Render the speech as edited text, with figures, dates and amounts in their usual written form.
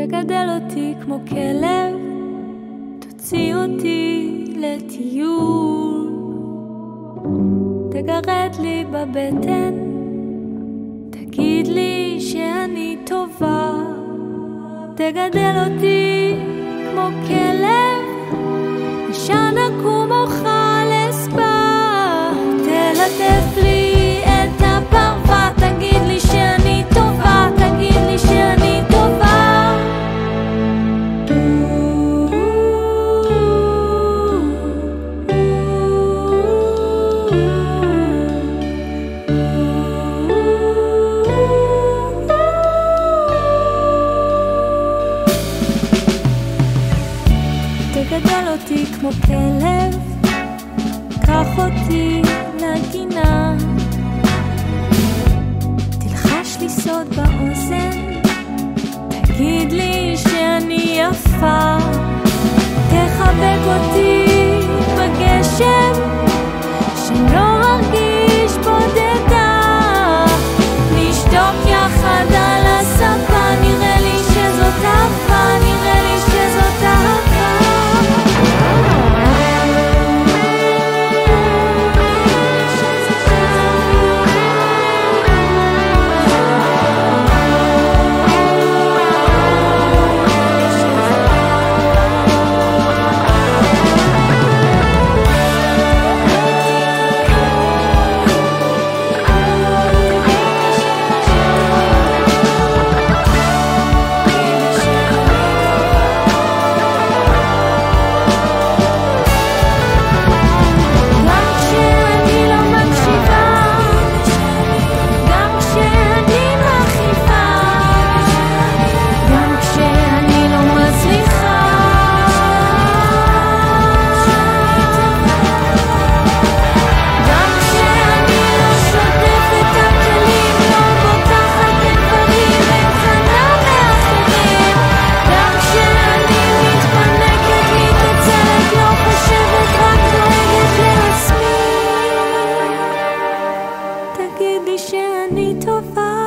תגדל אותי כמו כלב, תוציא אותי לטיול, תגרד לי בבטן, תגיד לי שאני טובה. תגדל אותי כמו כלב, ישן עקום אוכל אספה, תלטף לי את הפרווה, תגיד לי שאני טובה, תגיד לי שאני טובה. תגדל אותי כמו כלב, קח אותי לגינה, תלחש לי סוד באוזן, תגיד לי שאני יפה, תחבק אותי בגשם, שלא ארגיש בודדה, נשתוק יחד על הספה, נראה לי שזאת אהבה, נראה לי שזאת אהבה. תגיד לי שאני טובה.